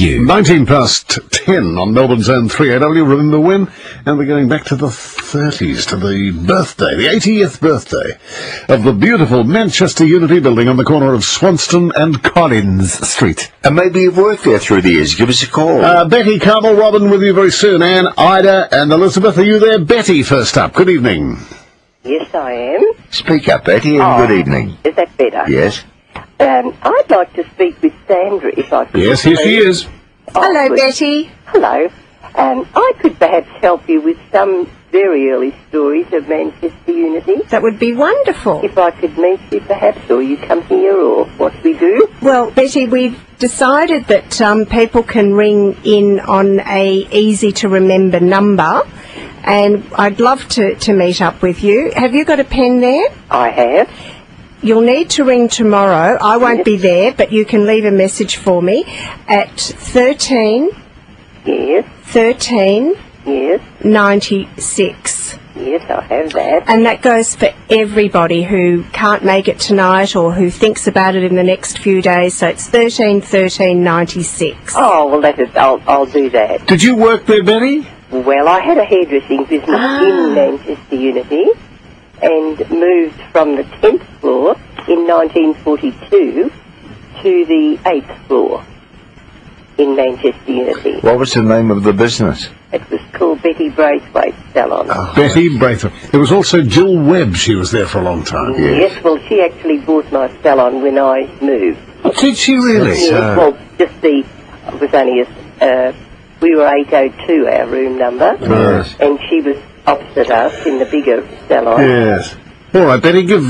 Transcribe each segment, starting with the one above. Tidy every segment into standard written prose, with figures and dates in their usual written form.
you. 19 past 10 on Melbourne's own 3AW. Remember when? And we're going back to the 30s, to the birthday, the 80th birthday of the beautiful Manchester Unity building on the corner of Swanston and Collins Street. And maybe you've worked there through the years. Give us a call. Betty, Carmel, Robin with you very soon. Anne, Ida and Elizabeth, are you there? Betty first up. Good evening. Yes, I am. Speak up, Betty, and good evening. Is that better? Yes. I'd like to speak with Sandra, if I could. Yes, here she is. Hello, Betty. Hello. I could perhaps help you with some very early stories of Manchester Unity. That would be wonderful. If I could meet you, perhaps, or you come here, or what we do. Well, Betty, we've decided that people can ring in on a easy-to-remember number, and I'd love to meet up with you. Have you got a pen there? I have. You'll need to ring tomorrow. I won't be there, but you can leave a message for me at 13... Yes. 13... Yes. 96. Yes, I have that. And that goes for everybody who can't make it tonight or who thinks about it in the next few days. So it's 13 13 96. Oh, well, I'll do that. Did you work there, Betty? Well, I had a hairdressing business in Manchester Unity and moved from the 10th floor in 1942 to the 8th floor in Manchester Unity. What was the name of the business? It was called Betty Braithwaite Salon. Betty Braithwaite. There was also Jill Webb. She was there for a long time. Yes, well, she actually bought my salon when I moved. Did she really? Yes, well, it was only we were 802, our room number. Yes. And she was opposite us in the bigger salon. Yes. All right, Betty, give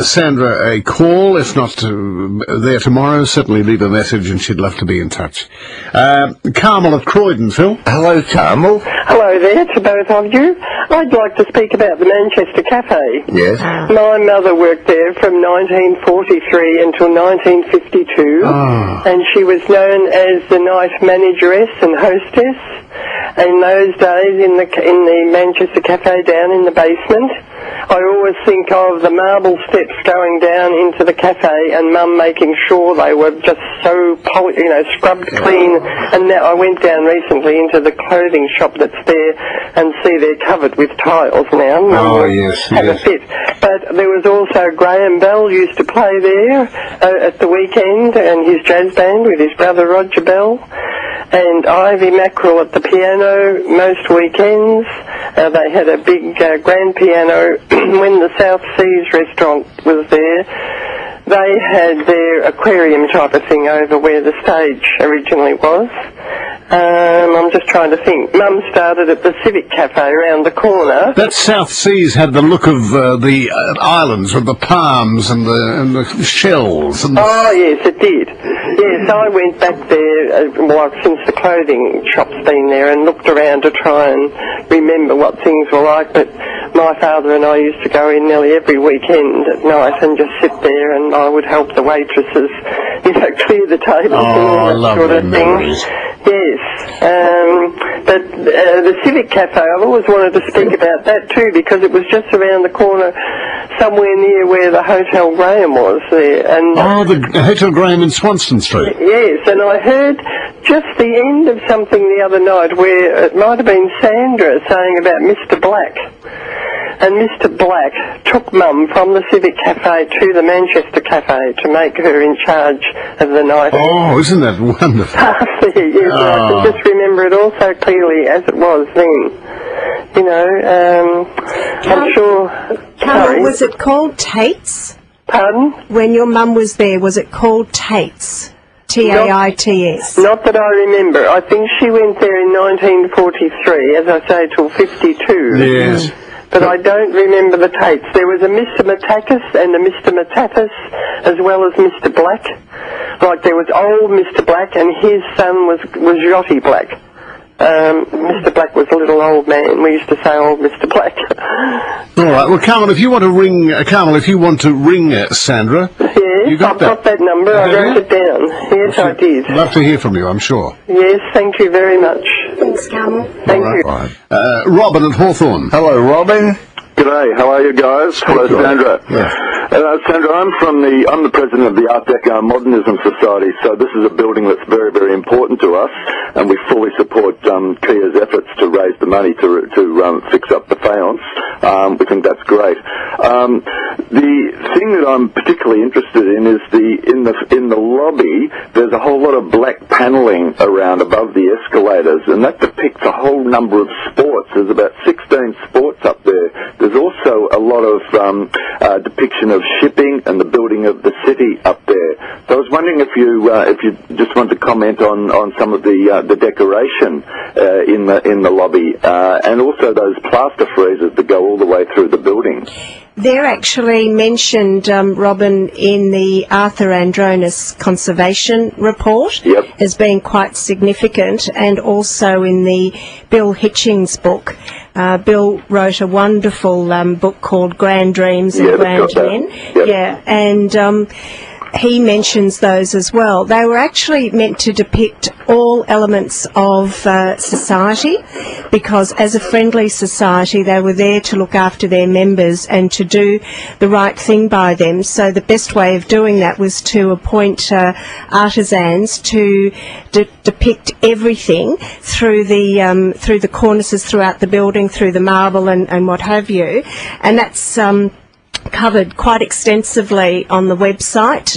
Sandra a call. If not there tomorrow, certainly leave a message and she'd love to be in touch. Carmel at Croydon, Phil. Hello, Carmel. Hello there to both of you. I'd like to speak about the Manchester Cafe. Yes. My mother worked there from 1943 until 1952, and she was known as the night manageress and hostess. In those days, in the Manchester Cafe down in the basement, I always think of the marble steps going down into the cafe and Mum making sure they were just so scrubbed clean. And now I went down recently into the clothing shop that's there and see they're covered with tiles now. Oh, yes, have yes. a fit. But there was also Graham Bell used to play there at the weekend, and his jazz band with his brother Roger Bell. And Ivy Mackerel at the piano most weekends. They had a big grand piano when the South Seas restaurant was there. They had their aquarium type of thing over where the stage originally was. I'm just trying to think. Mum started at the Civic Cafe around the corner. That South Seas had the look of the islands with the palms and the shells. And Oh, yes, it did. Yes, I went back there since the clothing shop's been there and looked around to try and remember what things were like. But my father and I used to go in nearly every weekend at night and just sit there, and I would help the waitresses, clear the tables and all that sort of memories. thing. Yes, but the Civic Cafe, I've always wanted to speak about that too, because it was just around the corner, somewhere near where the Hotel Graham was there. And the Hotel Graham in Swanston Street. yes, and I heard just the end of something the other night where it might have been Sandra saying about Mr. Black. And Mr. Black took Mum from the Civic Cafe to the Manchester Cafe to make her in charge of the night. Oh, isn't that wonderful? Yes, I can just remember it all so clearly as it was then. I'm sure... Carol, was it called Tate's? Pardon? When your mum was there, was it called Tate's? Taits? Not that I remember. I think she went there in 1943, as I say, till 52. Yes. But I don't remember the Tates. There was a Mr. Matakis and a Mr. Matatis, as well as Mr. Black. Like there was old Mr. Black, and his son was Jotty Black. Mr. Black was a little old man. We used to say old Mr. Black. All right. Well, Carmel, if you want to ring, Sandra, yes, I've got that number. I wrote it down. Yes, I did. Love to hear from you, I'm sure. Yes, thank you very much. Thanks, Carmel. Thank you. Right. Robin at Hawthorne. Hello, Robin. G'day, how are you guys? Hello, Sandra. Yeah. Sandra, I'm the president of the Art Deco and Modernism Society, so this is a building that's very, very important to us, and we fully support Kia's efforts to raise the money to fix up the faience. We think that's great. The thing that I'm particularly interested in is in the lobby. There's a whole lot of black panelling around above the escalators, and that depicts a whole number of sports. There's about 16 sports up there. There's also a lot of depiction of shipping and the building of the city up there. So I was wondering if you just want to comment on some of the decoration in the lobby, and also those plaster friezes that go all the way through the building. They're actually mentioned, Robin, in the Arthur Andronis Conservation Report as being quite significant, and also in the Bill Hitchings book. Bill wrote a wonderful book called Grand Dreams and Grand Men. Yeah, and he mentions those as well. They were actually meant to depict all elements of society, because as a friendly society they were there to look after their members and to do the right thing by them. So the best way of doing that was to appoint artisans to depict everything through the cornices throughout the building, through the marble and what have you. And that's covered quite extensively on the website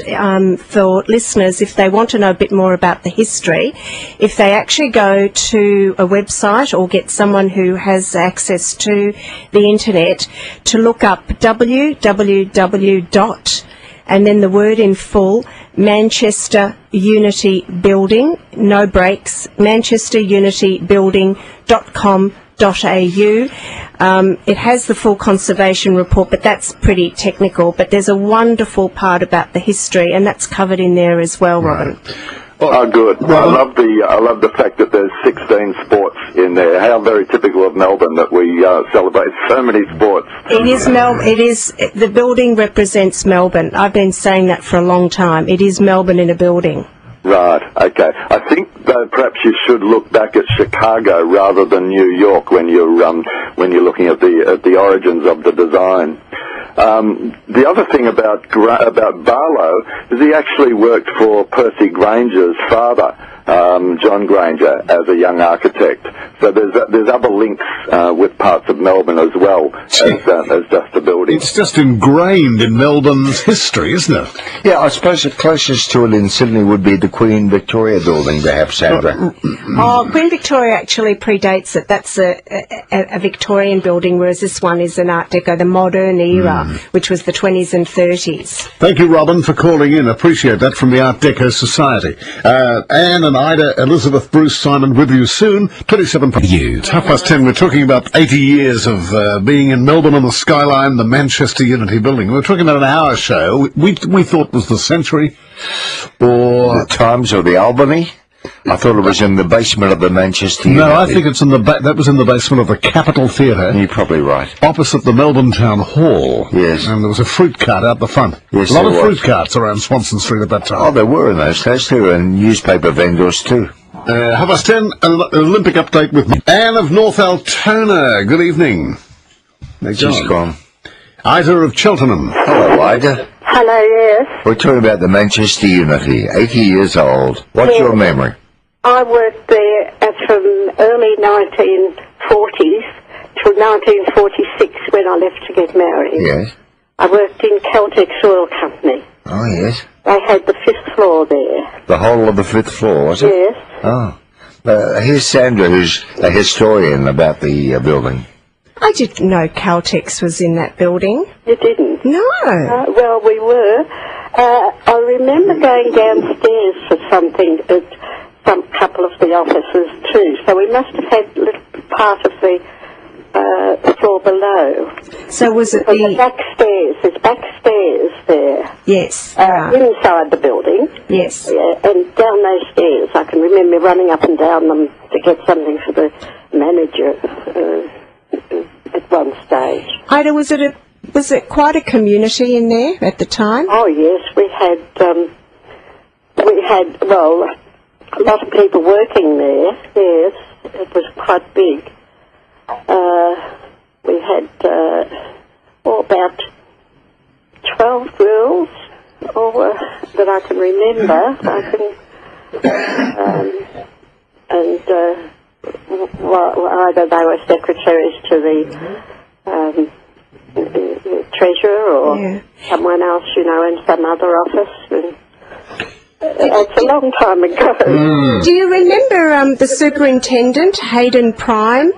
for listeners if they want to know a bit more about the history. If they actually go to a website or get someone who has access to the internet to look up www. and then the word in full, Manchester Unity Building, no breaks, manchesterunitybuilding.com.au. It has the full conservation report, but that's pretty technical. But there's a wonderful part about the history, and that's covered in there as well, Robin. Oh, good. Well, I love the fact that there's 16 sports in there. How very typical of Melbourne that we celebrate so many sports. It is the building represents Melbourne. I've been saying that for a long time. It is Melbourne in a building. Right, okay. I think, though, perhaps you should look back at Chicago rather than New York when you're looking at the origins of the design. The other thing about Barlow is he actually worked for Percy Granger's father, John Granger, as a young architect. So there's other links with parts of Melbourne as well as just a building. It's just ingrained in Melbourne's history, isn't it? Yeah, I suppose the closest to it in Sydney would be the Queen Victoria building, perhaps, Sandra. Oh, Queen Victoria actually predates it. That's a Victorian building, whereas this one is an Art Deco, the modern era, which was the 20s and 30s. Thank you, Robin, for calling in. Appreciate that from the Art Deco Society. Anne and Ida, Elizabeth, Bruce, Simon, with you soon. 27 you. It's 10:30. We're talking about 80 years of being in Melbourne on the skyline, the Manchester Unity Building. We're talking about an hour show. We thought was the Century, or the Times, or the Albany. I thought it was in the basement of the Manchester Unity. No, I think it's in the that was in the basement of the Capitol Theatre. You're probably right. Opposite the Melbourne Town Hall. Yes. And there was a fruit cart out the front. Yes, a lot of fruit carts around Swanston Street at that time. Oh, there were in those days too, and newspaper vendors too. 10:30, Olympic update with Anne of North Altona. Good evening. She's gone. Ida of Cheltenham. Hello, Ida. Hello, yes. We're talking about the Manchester Unity, 80 years old. What's your memory? I worked there from early 1940s till 1946 when I left to get married. Yes. I worked in Caltex Oil Company. Oh, yes. They had the 5th floor there. The whole of the 5th floor, was it? Yes. Oh. Here's Sandra, who's a historian about the building. I didn't know Caltex was in that building. You didn't? No. Well, we were. I remember going downstairs for something at some couple of the offices too. So we must have had a little part of the floor below. So was it the backstairs? There's backstairs there. Yes. Inside the building. Yes. And down those stairs, I can remember running up and down them to get something for the manager at one stage. Ida, was it quite a community in there at the time? Oh yes, we had well, a lot of people working there. Yes, it was quite big. We had about 12 that I can remember. Either they were secretaries to the treasurer or someone else, in some other office. And it's a long time ago. Do you remember the superintendent, Hayden Prime,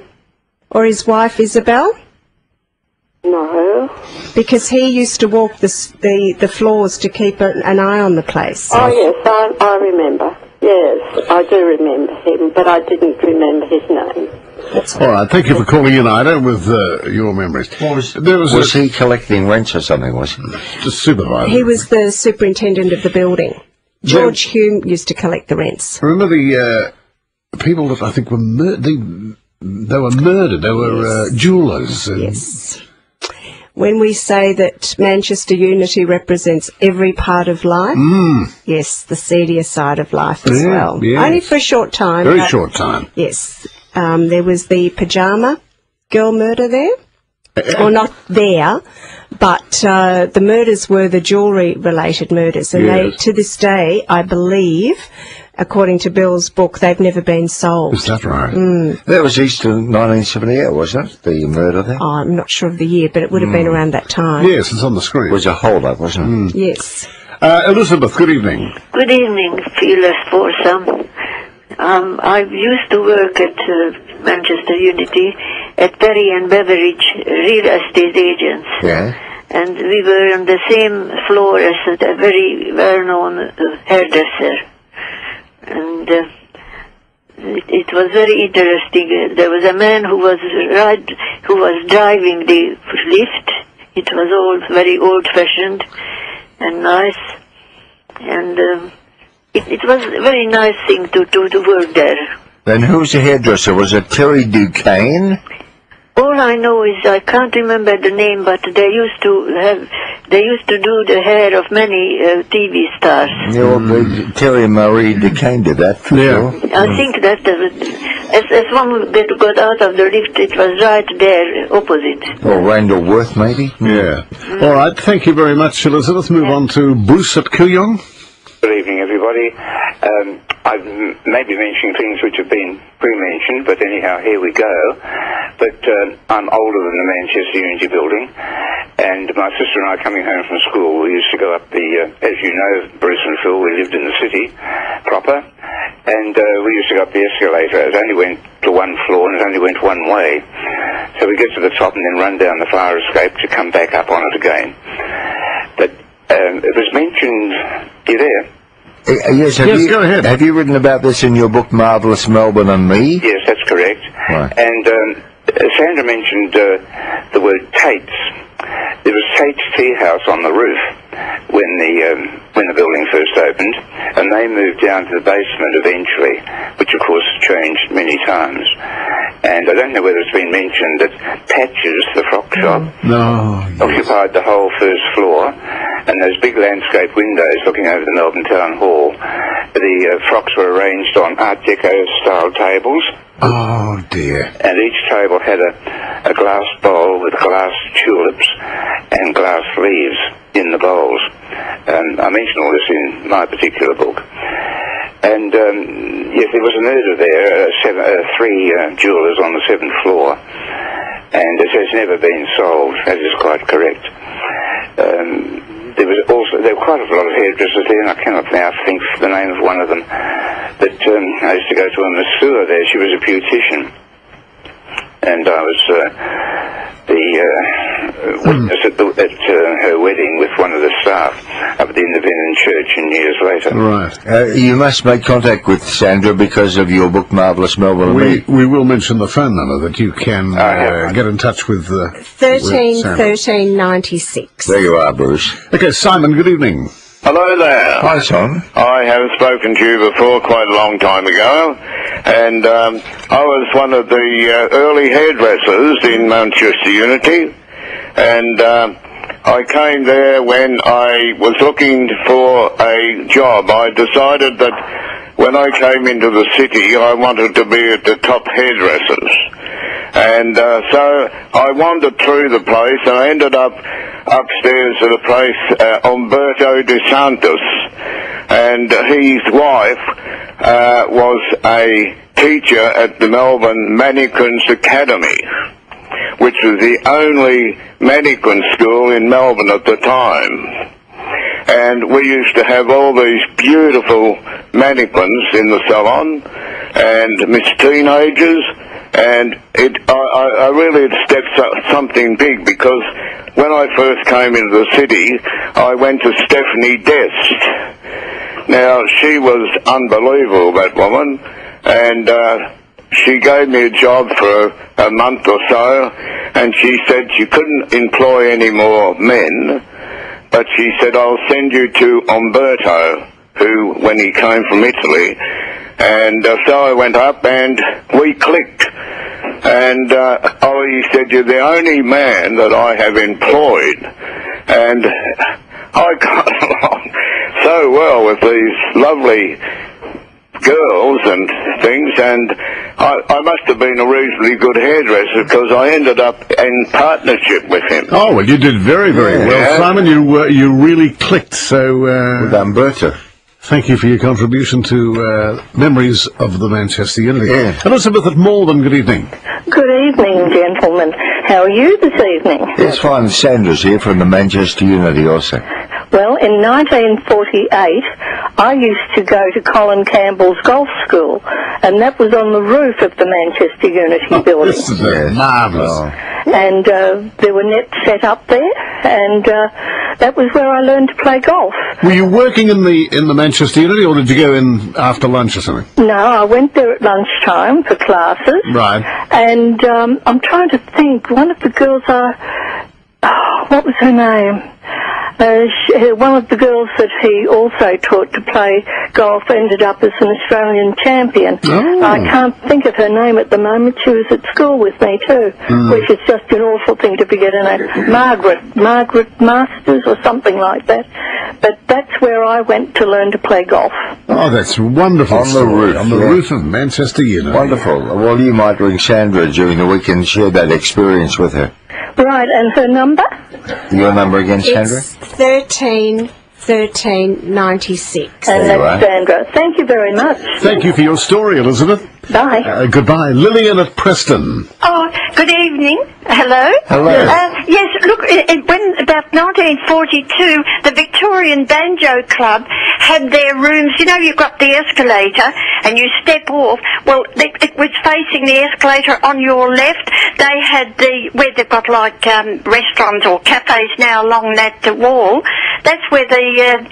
or his wife Isabel? No. Because he used to walk the floors to keep an eye on the place. Oh, yes, I remember. Yes, I do remember him, but I didn't remember his name. All right, thank you for calling in, Ida, with your memories. Was he collecting rents or something, was he? The supervisor. He was the superintendent of the building. George Hume used to collect the rents. Remember the people that I think were murdered? They were murdered. They were jewellers. Yes. When we say that Manchester Unity represents every part of life, yes, the seedier side of life as well. Yes. Only for a short time. Very short time. Yes. There was the pyjama girl murder there. Well, not there, but the murders were the jewellery-related murders. And they, to this day, I believe, according to Bill's book, they've never been solved. Is that right? That was Easter 1978, wasn't it? The murder there? Oh, I'm not sure of the year, but it would have been around that time. Yes, it's on the screen. It was a hold-up, wasn't it? Yes. Elizabeth, good evening. Good evening, Fearless Foursome. I used to work at Manchester Unity at Perry and Beveridge real estate agents. Yeah. And we were on the same floor as a very well-known hairdresser. And it was very interesting. There was a man who was driving the lift. It was very old-fashioned and nice. And it was a very nice thing to work there. Then who's the hairdresser? Was it Terry Duquesne? All I know is I can't remember the name, but they used to do the hair of many TV stars. Yeah, Terry Marie Duquesne did that. Yeah. I think that as one got out of the lift, it was right there opposite. Or Randall Worth, maybe? Yeah. All right, thank you very much, Elizabeth. Move on to Bruce at Kooyong. Good evening, everybody. I've maybe mentioning things which have been pre-mentioned, but anyhow, here we go. But I'm older than the Manchester Unity building, and my sister and I, coming home from school, we used to go up as you know, Bruce and Phil, we lived in the city proper, and we used to go up the escalator. It only went to one floor, and it only went one way. So we get to the top and then run down the fire escape to come back up on it again. But it was mentioned, you there? Yes, go ahead. Have you written about this in your book, Marvellous Melbourne and Me? Yes, that's correct. Right. And Sandra mentioned the word Tate's. There was Tate's Tea House on the roof when the building first opened, and they moved down to the basement eventually, which of course changed many times. And I don't know whether it's been mentioned that Patches, the frock shop, occupied the whole first floor, and those big landscape windows looking over the Melbourne Town Hall, the frocks were arranged on Art Deco-style tables. Oh, dear. And each table had a glass bowl with glass tulips and glass leaves in the bowls. I mention all this in my particular book. And, yes, there was a murder there, three jewellers on the 7th floor, and it has never been solved. That is quite correct. There were quite a lot of hairdressers there, and I cannot now think the name of one of them. But I used to go to a masseur there. She was a beautician, and I was the witness at her wedding with one of the staff up at the Independent Church in years later. Right. You must make contact with Sandra because of your book, Marvellous Melbourne and Me. We will mention the phone number that you can get in touch with. 13 13 96. There you are, Bruce. Okay, Simon, good evening. Hello there. Hi, Simon. I have spoken to you before quite a long time ago, and I was one of the early hairdressers in Manchester Unity, and I came there when I was looking for a job. I decided that when I came into the city, I wanted to be at the top hairdressers. And so I wandered through the place, and I ended up upstairs at a place, Umberto De Santos, and his wife was a teacher at the Melbourne Mannequins Academy, which was the only mannequin school in Melbourne at the time. And we used to have all these beautiful mannequins in the salon, and Miss Teenagers, and I really had stepped something big, because when I first came into the city, I went to Stephanie Dest. Now, she was unbelievable, that woman, and she gave me a job for a month or so, and she said she couldn't employ any more men, but she said, I'll send you to Umberto, who, when he came from Italy, and so I went up and we clicked. And he said, you're the only man that I have employed. And I got along so well with these lovely girls and things, and I must have been a reasonably good hairdresser, because I ended up in partnership with him. Oh, well, you did very, very well, Simon. You really clicked. So with Umberto. Thank you for your contribution to memories of the Manchester Unity. Yeah. Elizabeth at Malvern, good evening. Good evening, gentlemen. How are you this evening? It's fine. Sandra's here from the Manchester Unity also. Well, in 1948, I used to go to Colin Campbell's golf school, and that was on the roof of the Manchester Unity building. This is marvellous. And there were nets set up there, and that was where I learned to play golf. Were you working in the Manchester Unity, or did you go in after lunch or something? No, I went there at lunchtime for classes. Right. And I'm trying to think, one of the girls what was her name? One of the girls that he also taught to play golf ended up as an Australian champion. Oh. I can't think of her name at the moment. She was at school with me too, which is just an awful thing to forget her name. Margaret Masters or something like that. But that's where I went to learn to play golf. Oh, that's wonderful. On the roof. On the roof of Manchester Unity. Wonderful. Well, you might ring Sandra during the week and share that experience with her. Right, and her number? Your number again, Sandra? It's 1396. And There you that's are. Sandra. Thank you very much. Thank you for your story, Elizabeth. Bye. Goodbye. Lillian at Preston. Oh, good evening. Hello. Hello. Yes, look, when about 1942, the Victorian Banjo Club had their rooms. You know, you've got the escalator and you step off. Well, it was facing the escalator on your left. They had where they've got like restaurants or cafes now along that wall. That's where the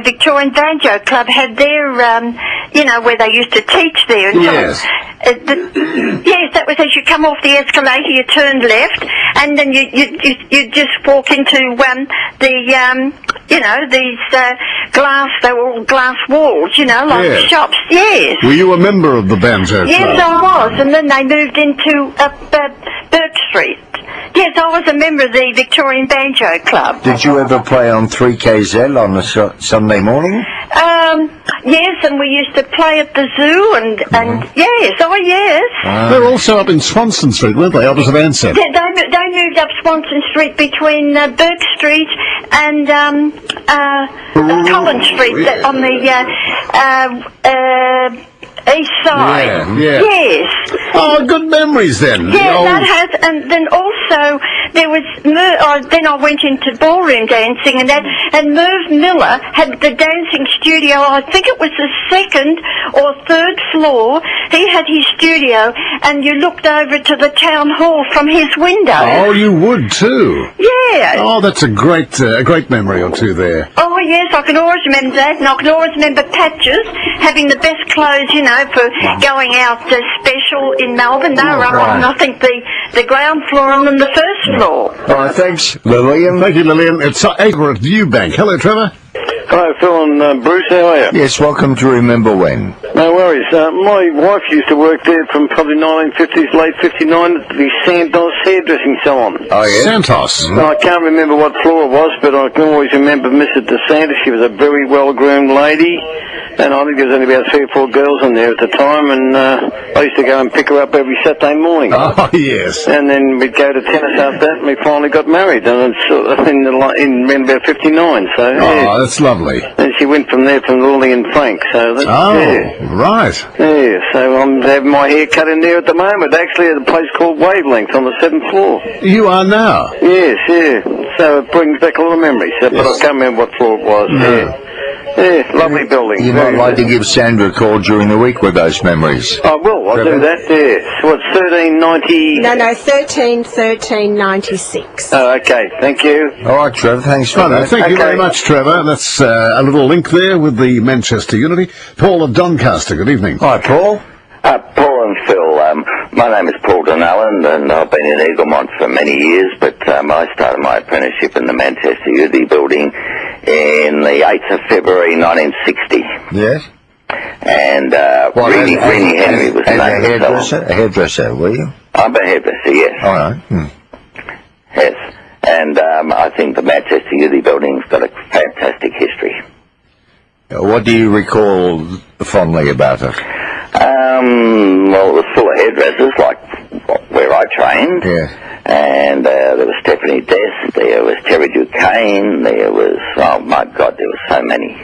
Victorian Banjo Club had their, where they used to teach there. And Yes. Yes, that was as you come off the escalator, you turned left, and then you just walk into these glass. They were all glass walls, like Yes. shops. Yes. Were you a member of the Banjo Club? Yes, I was, and then they moved into Burke Street. Yes, I was a member of the Victorian Banjo Club. Did you ever play on 3KZ on a Sunday morning? Yes, and we used to play at the zoo, and yes, They were also up in Swanston Street, weren't they, opposite Ansett? Yeah, they moved up Swanston Street between Burke Street and Collins Street on the east side. Yeah. Yes. Oh, good memories then. Yeah, that has, and then also there was. Then I went into ballroom dancing, and Merv Miller had the dancing studio. I think it was the second or third floor. He had his studio, and you looked over to the town hall from his window. Oh, you would too. Yeah. Oh, that's a great memory or two there. Oh yes, I can always remember that, and I can always remember Patches having the best clothes, for going out special in Melbourne. They were up on, I think, the ground floor and then the first floor. All right, thanks, Lillian. Thank you, Lillian. It's Acre at Eubank. Hello, Trevor. Hi, Phil and Bruce. How are you? Yes, welcome to Remember When. No worries. My wife used to work there from probably 1950s, late 59, at the Santos hairdressing salon. Oh, yeah? Santos. I can't remember what floor it was, but I can always remember Mrs. DeSantis. She was a very well-groomed lady, And I think there was only about 3 or 4 girls in there at the time, and I used to go and pick her up every Saturday morning. Oh, yes. And then we'd go to tennis after that, and we finally got married, and it's in around about 59, so... Yeah. Oh, that's lovely. And she went from there from Lawley and Frank, so that's... Right. Yeah, so I'm having my hair cut in there at the moment, actually at a place called Wavelength on the 7th floor. You are now? Yes, yeah. So it brings back a lot of memories, but I can't remember what floor it was. No. Yeah, lovely building. You might like to give Sandra a call during the week with those memories. I will, I'll do that, yeah. So it's 1390... No, 1396. Oh, okay, thank you. All right, Trevor, thanks for that. Thank you very much, Trevor. That's a little link there with the Manchester Unity. Paul of Doncaster, good evening. Hi, Paul. Paul and Phil, my name is Paul Donallan, and I've been in Eaglemont for many years, but I started my apprenticeship in the Manchester Unity building in the 8th of February 1960. Yes. And Rennie Henry was the name of the A hairdresser, were you? I'm a hairdresser, yes. All right. Yes. And I think the Manchester Unity building's got a fantastic history. What do you recall fondly about it? Well, it was full of hairdressers, like where I trained. Yeah. And there was Stephanie Dest, there was Terry Duquesne, there was, oh my God, there were so many.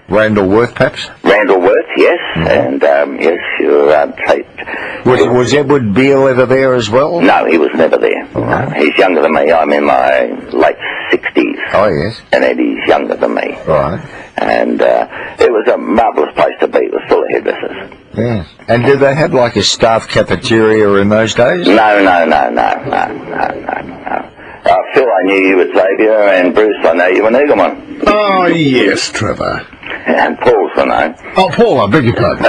Randall Worth, perhaps? Randall Worth, yes. And, yes, Was Edward Beale ever there as well? No, he was never there. Right. No, he's younger than me. I'm in my late 60s. Oh, yes. And Eddie's younger than me. Right. And it was a marvellous place to be. It was full of hairdressers. Yeah. And did they have like a staff cafeteria in those days? No. Phil, I knew you at Xavier, and Bruce, I know you in Eaglemont. Oh, yes, Trevor. And Paul's the name. Oh, Paul, I beg your pardon.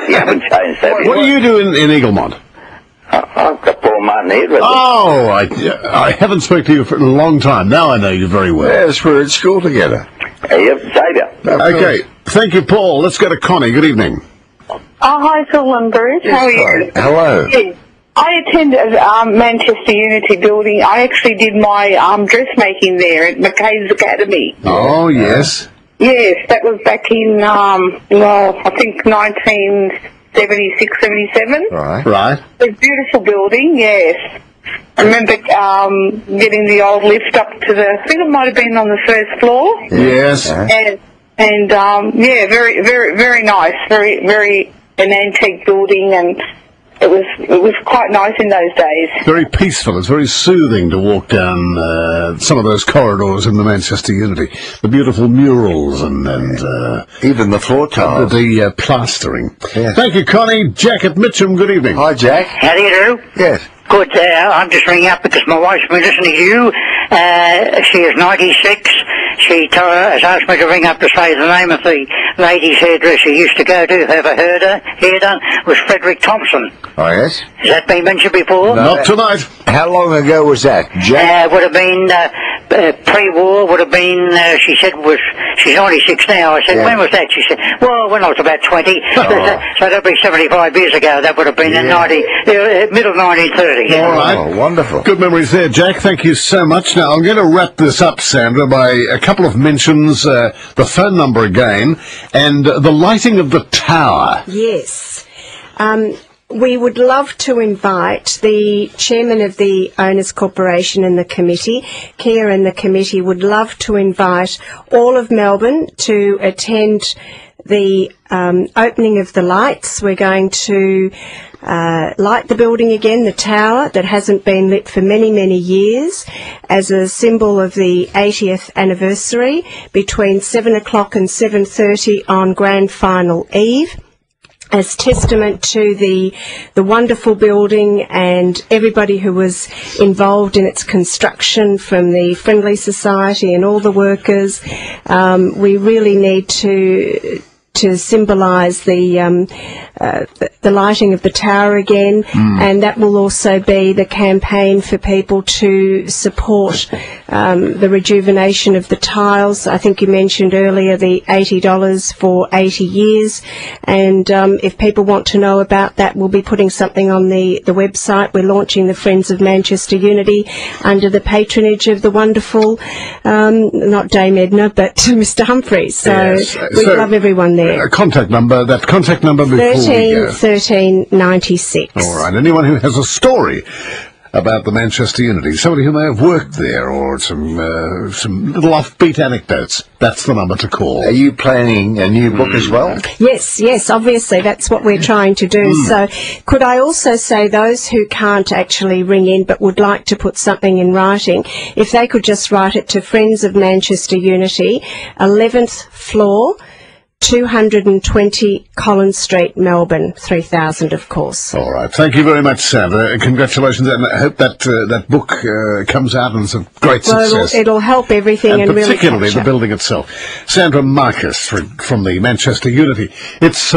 You haven't changed, have you? What do you do in Eaglemont? I've got Paul Martin here. Oh, I haven't spoken to you for a long time. Now I know you very well. Yes, we're at school together. Yep, Xavier. Okay, thank you, Paul. Let's go to Connie. Good evening. Oh, hi, Phil and Bruce. How are you? Hello. Yes. I attended Manchester Unity building. I actually did my dressmaking there at McKay's Academy. Oh, yes. Yes, that was back in, I think 1976, 77. Right. It was a beautiful building, yes. I remember getting the old lift up to I think it might have been on the 1st floor. Yes. And yeah, very, very, very nice. Very, very an antique building, and it was quite nice in those days. Very peaceful. It's very soothing to walk down some of those corridors in the Manchester Unity. The beautiful murals and even the floor tiles. The plastering. Yes. Thank you, Connie. Jack at Mitcham, good evening. Hi, Jack. How do you do? Yes. Good. I'm just ringing up because my wife's been listening to you. She is 96. She has asked me to ring up to say the name of the ladies' hairdresser you used to go to, have a hair done, was Frederick Thompson. Oh, yes? Has that been mentioned before? No, not tonight. How long ago was that, Jack? Would have been pre-war, would have been, she said, she's 96 now. I said, when was that? She said, well, when I was about 20. So that would be 75 years ago. That would have been in middle 1930s. All right. Oh, wonderful. Good memories there, Jack. Thank you so much. Now, I'm going to wrap this up, Sandra, by a couple of mentions, the phone number again, and the lighting of the tower. Yes. We would love to invite the chairman of the Owners Corporation and the committee. Kia and the committee would love to invite all of Melbourne to attend the opening of the lights. We're going to light the building again, the tower that hasn't been lit for many, many years, as a symbol of the 80th anniversary between 7 o'clock and 7:30 on Grand Final Eve, as testament to the wonderful building and everybody who was involved in its construction, from the Friendly Society and all the workers. We really need to symbolise the lighting of the tower again, and that will also be the campaign for people to support the rejuvenation of the tiles. I think you mentioned earlier the $80 for 80 years, and if people want to know about that, we'll be putting something on the website. We're launching the Friends of Manchester Unity under the patronage of the wonderful, not Dame Edna, but Mr. Humphreys. So Yes. we love everyone there. there. Contact number before we go. 1396. All right. Anyone who has a story about the Manchester Unity, somebody who may have worked there, or some little offbeat anecdotes, that's the number to call. Are you planning a new book as well? Yes, obviously that's what we're trying to do. So could I also say those who can't actually ring in but would like to put something in writing, if they could just write it to Friends of Manchester Unity, 11th floor, 220 Collins Street, Melbourne, 3000, of course. All right. Thank you very much, Sandra. Congratulations, and I hope that book comes out and it's a great success. It'll help everything and really particularly the building itself. Sandra Marcus from the Manchester Unity. It's